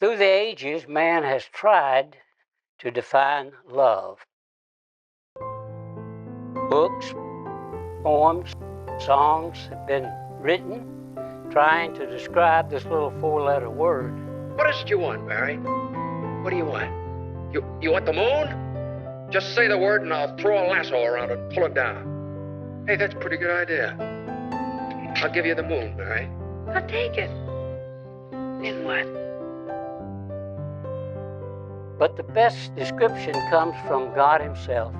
Through the ages, man has tried to define love. Books, poems, songs have been written trying to describe this little four-letter word. What is it you want, Barry? What do you want? You want the moon? Just say the word and I'll throw a lasso around it and pull it down. Hey, that's a pretty good idea. I'll give you the moon, Barry. I'll take it. Then what? But the best description comes from God Himself.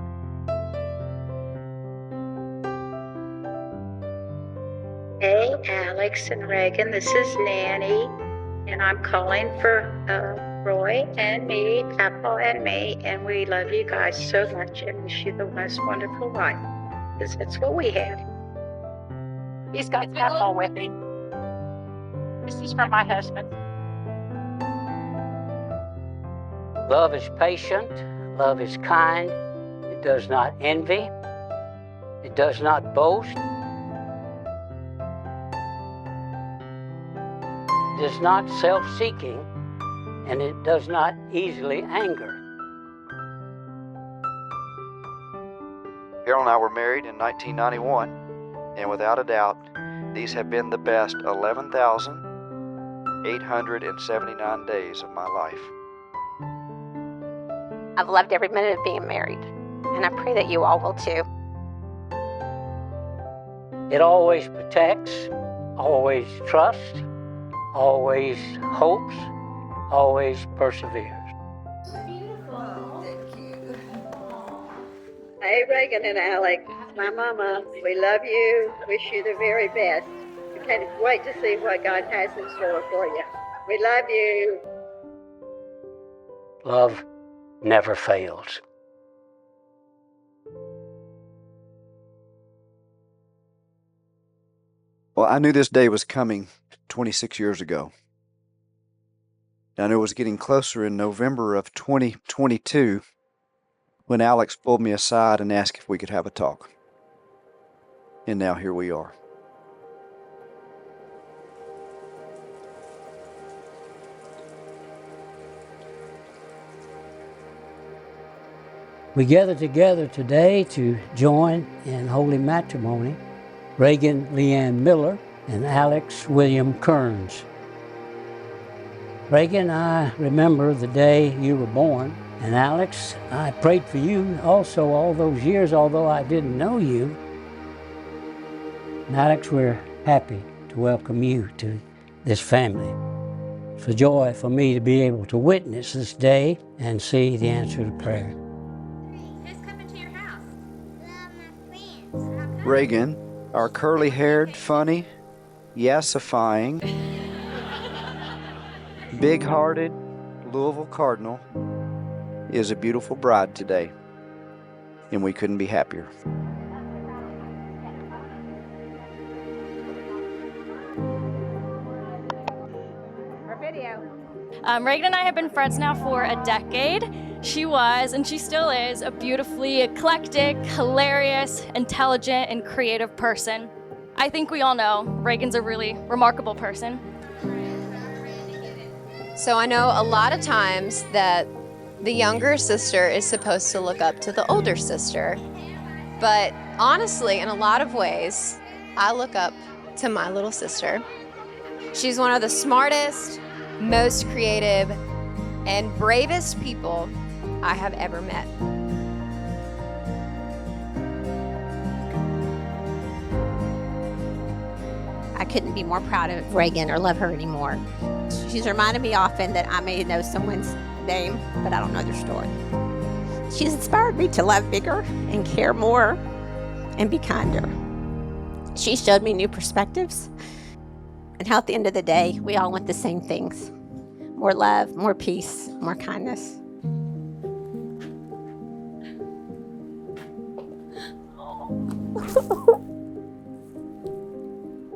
Hey, Alex and Reagan, this is Nanny, and I'm calling for Roy and me, Papa and me, and we love you guys so much and wish you the most wonderful life, because that's what we have. He's got Papa with him. This is for my husband. Love is patient, love is kind, it does not envy, it does not boast, it is not self-seeking, and it does not easily anger. Carol and I were married in 1991, and without a doubt, these have been the best 11,879 days of my life. I've loved every minute of being married, and I pray that you all will too. It always protects, always trusts, always hopes, always perseveres. Beautiful. Thank you. Hey, Reagan and Alex, my mama, we love you, wish you the very best. We can't wait to see what God has in store for you. We love you. Love never fails. Well, I knew this day was coming 26 years ago. I knew it was getting closer in November of 2022 when Alex pulled me aside and asked if we could have a talk. And now here we are. We gather together today to join in holy matrimony Reagan Leanne Miller and Alex William Kearns. Reagan, I remember the day you were born, and Alex, I prayed for you also all those years, although I didn't know you. And Alex, we're happy to welcome you to this family. It's a joy for me to be able to witness this day and see the answer to prayer. Who's coming to your house? My friends. Reagan, our curly-haired, funny, yassifying, big-hearted Louisville Cardinal, is a beautiful bride today, and we couldn't be happier. Our video. Reagan and I have been friends now for a decade. She was, and she still is, a beautifully eclectic, hilarious, intelligent, and creative person. I think we all know Reagan's a really remarkable person. So I know a lot of times that the younger sister is supposed to look up to the older sister. But honestly, in a lot of ways, I look up to my little sister. She's one of the smartest, most creative, and bravest people I have ever met. I couldn't be more proud of Reagan or love her anymore. She's reminded me often that I may know someone's name, but I don't know their story. She's inspired me to love bigger and care more and be kinder. She showed me new perspectives and how at the end of the day, we all want the same things. More love, more peace, more kindness.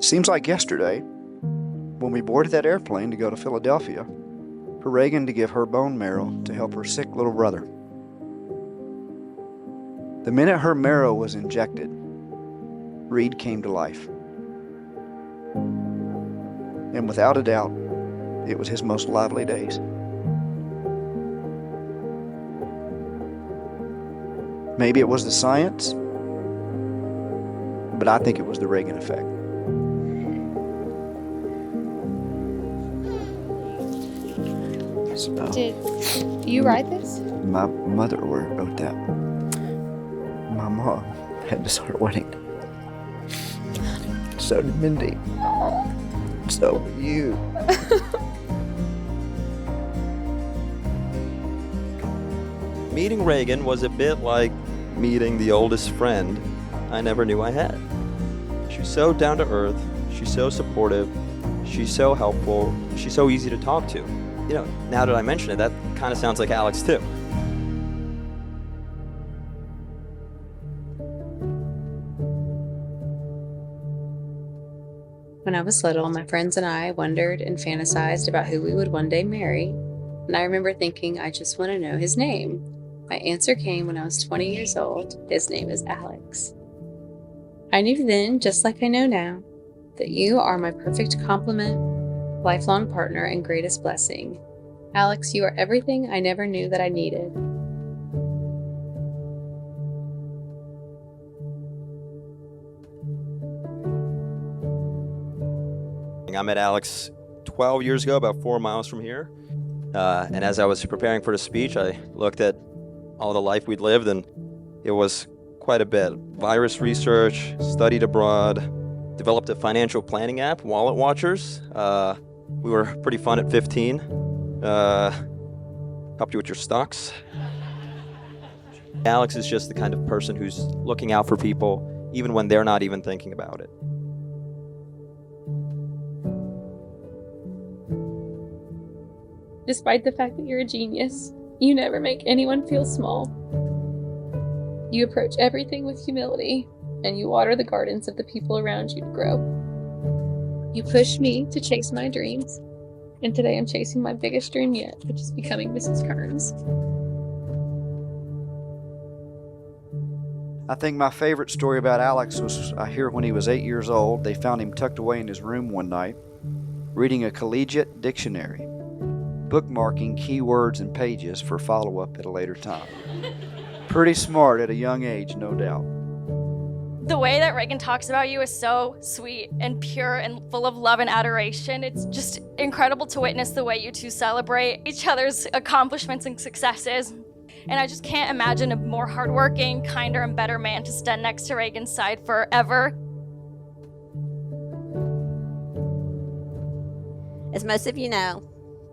Seems like yesterday, when we boarded that airplane to go to Philadelphia, for Reagan to give her bone marrow to help her sick little brother. The minute her marrow was injected, Reed came to life. And without a doubt, it was his most lively days. Maybe it was the science, but I think it was the Reagan effect. So, Did you write this? my mother wrote that. My mom had to start wedding. So did Mindy. So did you. Meeting Reagan was a bit like meeting the oldest friend I never knew I had. She's so down to earth, she's so supportive, she's so helpful, she's so easy to talk to. You know, now that I mention it, that kind of sounds like Alex too. When I was little, my friends and I wondered and fantasized about who we would one day marry, and I remember thinking, I just want to know his name. My answer came when I was 20 years old. His name is Alex. I knew then, just like I know now, that you are my perfect complement, lifelong partner, and greatest blessing. Alex, you are everything I never knew that I needed. I met Alex 12 years ago, about 4 miles from here. And as I was preparing for the speech, I looked at all the life we'd lived, and it was quite a bit. Virus research, studied abroad, developed a financial planning app, Wallet Watchers. We were pretty fun at 15. Helped you with your stocks. Alex is just the kind of person who's looking out for people, even when they're not even thinking about it. Despite the fact that you're a genius, you never make anyone feel small. You approach everything with humility, and you water the gardens of the people around you to grow. You push me to chase my dreams, and today I'm chasing my biggest dream yet, which is becoming Mrs. Kearns. I think my favorite story about Alex was I hear when he was 8 years old, they found him tucked away in his room one night, reading a collegiate dictionary, bookmarking keywords and pages for follow-up at a later time. Pretty smart at a young age, no doubt. The way that Reagan talks about you is so sweet and pure and full of love and adoration. It's just incredible to witness the way you two celebrate each other's accomplishments and successes. And I just can't imagine a more hardworking, kinder, and better man to stand next to Reagan's side forever. As most of you know,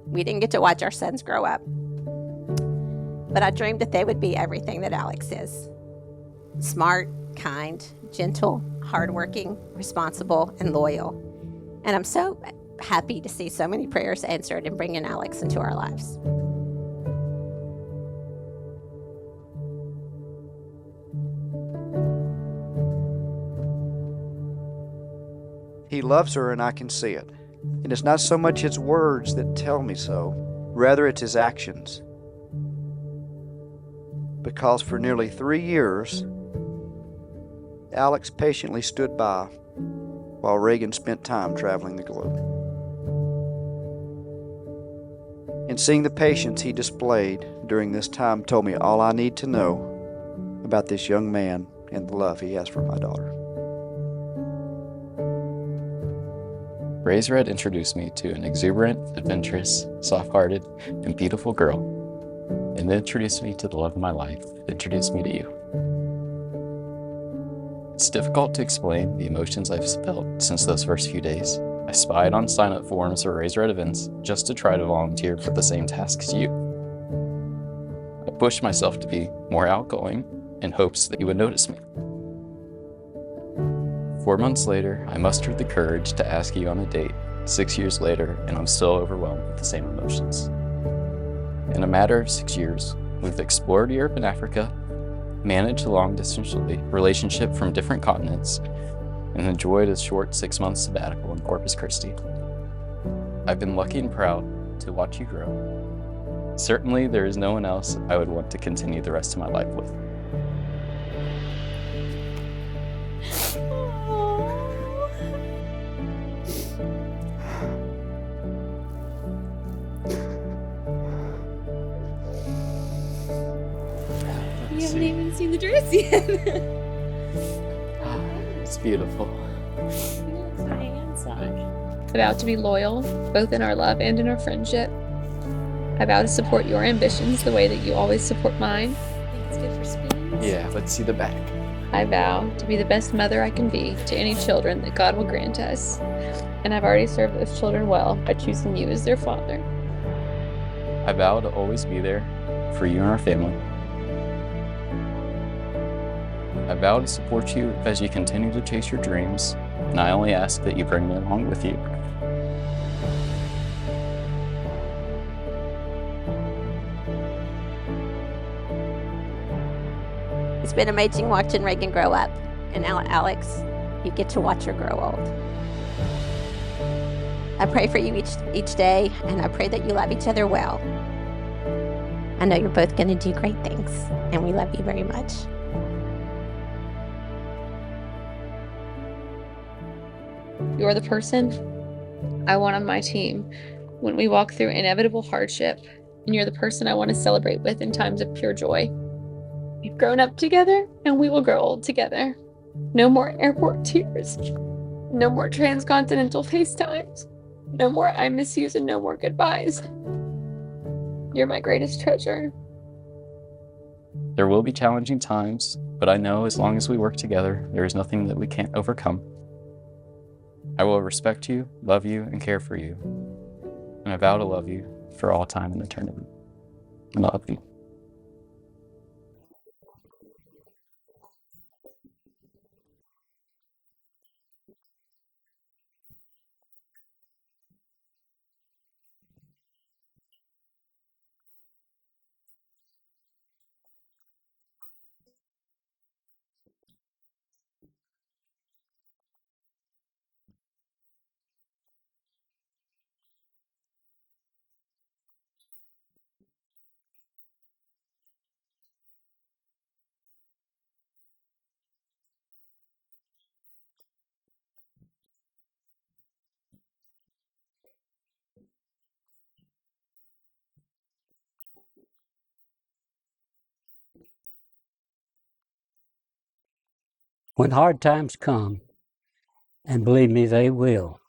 we didn't get to watch our sons grow up. But I dreamed that they would be everything that Alex is. Smart, kind, gentle, hardworking, responsible, and loyal. And I'm so happy to see so many prayers answered and bringing Alex into our lives. He loves her, and I can see it. And it's not so much his words that tell me so, rather it's his actions. Because for nearly 3 years, Alex patiently stood by while Reagan spent time traveling the globe. And seeing the patience he displayed during this time told me all I need to know about this young man and the love he has for my daughter. Ray's Red introduced me to an exuberant, adventurous, soft-hearted, and beautiful girl, and then introduced me to the love of my life, introduced me to you. It's difficult to explain the emotions I've felt since those first few days. I spied on sign-up forms for Ray's Red events just to try to volunteer for the same task as you. I pushed myself to be more outgoing in hopes that you would notice me. 4 months later, I mustered the courage to ask you on a date. 6 years later, and I'm still overwhelmed with the same emotions. In a matter of 6 years, we've explored Europe and Africa, managed a long-distance relationship from different continents, and enjoyed a short 6-month sabbatical in Corpus Christi. I've been lucky and proud to watch you grow. Certainly, there is no one else I would want to continue the rest of my life with. You haven't even seen the dress yet. It's beautiful. I vow to be loyal, both in our love and in our friendship. I vow to support your ambitions the way that you always support mine. Think it's good for spoons? Yeah, let's see the back. I vow to be the best mother I can be to any children that God will grant us. And I've already served those children well by choosing you as their father. I vow to always be there for you and our family. I vow to support you as you continue to chase your dreams, and I only ask that you bring me along with you. It's been amazing watching Reagan grow up. And now, Alex, you get to watch her grow old. I pray for you each day, and I pray that you love each other well. I know you're both going to do great things, and we love you very much. You're the person I want on my team when we walk through inevitable hardship, and you're the person I want to celebrate with in times of pure joy. We've grown up together, and we will grow old together. No more airport tears. No more transcontinental FaceTimes. No more I miss yous and no more goodbyes. You're my greatest treasure. There will be challenging times, but I know as long as we work together, there is nothing that we can't overcome. I will respect you, love you, and care for you. And I vow to love you for all time and eternity. I love you. When hard times come, and believe me, they will,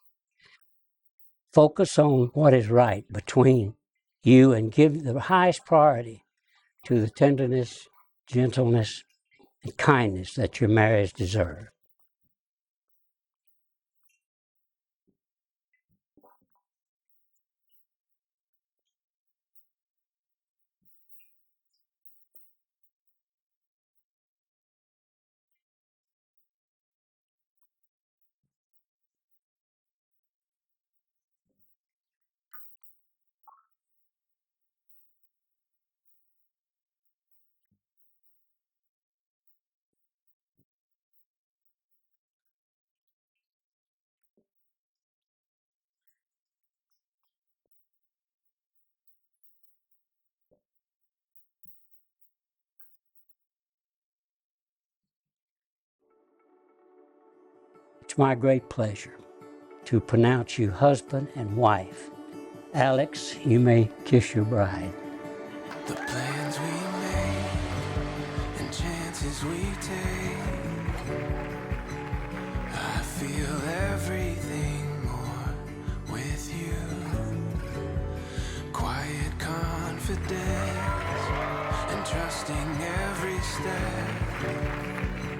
focus on what is right between you and give the highest priority to the tenderness, gentleness, and kindness that your marriage deserves. It's my great pleasure to pronounce you husband and wife. Alex, you may kiss your bride. The plans we make and chances we take, I feel everything more with you. Quiet confidence and trusting every step.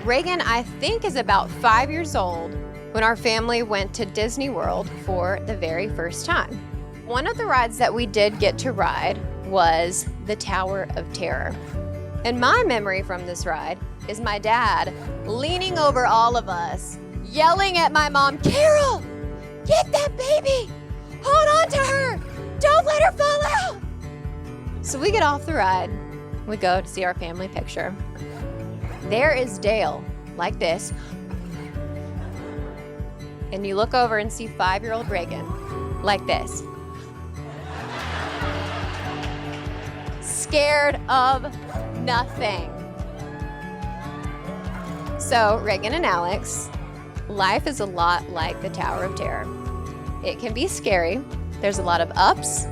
Reagan, I think, is about 5 years old when our family went to Disney World for the very first time. One of the rides that we did get to ride was the Tower of Terror. And my memory from this ride is my dad leaning over all of us, yelling at my mom, "Carol, get that baby! Hold on to her! Don't let her fall out!" So we get off the ride. We go to see our family picture. There is Dale, like this. And you look over and see 5-year-old Reagan, like this. Scared of nothing. So, Reagan and Alex, life is a lot like the Tower of Terror. It can be scary. There's a lot of ups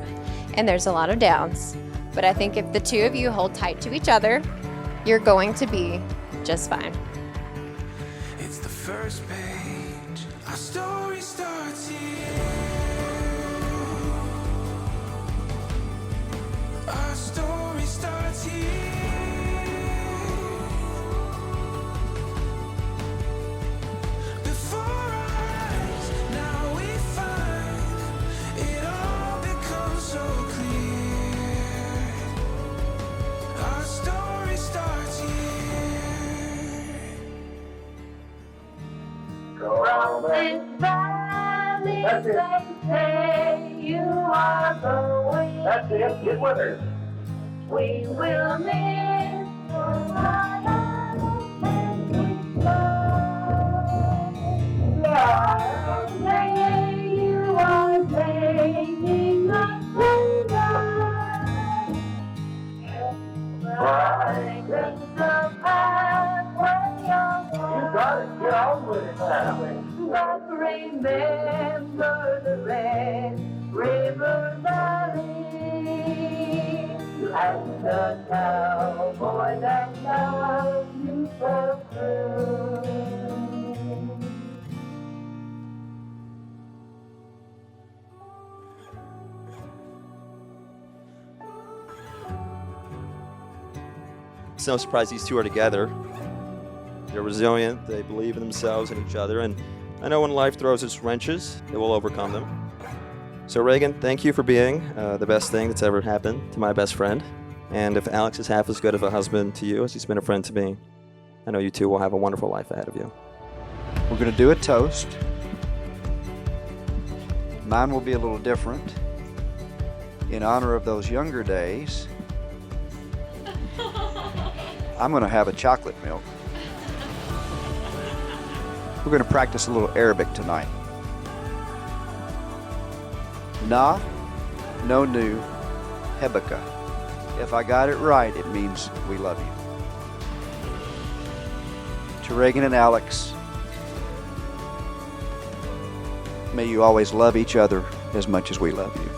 and there's a lot of downs. But I think if the two of you hold tight to each other You're going to be just fine. It's the first page. Our story starts here. Our story starts here. Before our eyes, now we find it all becomes so clear. Our story starts here. Rolling valleys, they say you are going. That's it, get with her. We will miss your smile and we someday you are taking us tonight. Brightens the pathway of you got it, get on with it now. But remember the Red River Valley and the cowboy that loved you so true. It's no surprise these two are together. They're resilient, they believe in themselves and each other, and I know when life throws its wrenches, it will overcome them. So Reagan, thank you for being the best thing that's ever happened to my best friend. And if Alex is half as good of a husband to you as he's been a friend to me, I know you two will have a wonderful life ahead of you. We're going to do a toast. Mine will be a little different. In honor of those younger days, I'm going to have a chocolate milk. We're going to practice a little Arabic tonight. Na, no nu, hebaka. If I got it right, it means we love you. To Reagan and Alex, may you always love each other as much as we love you.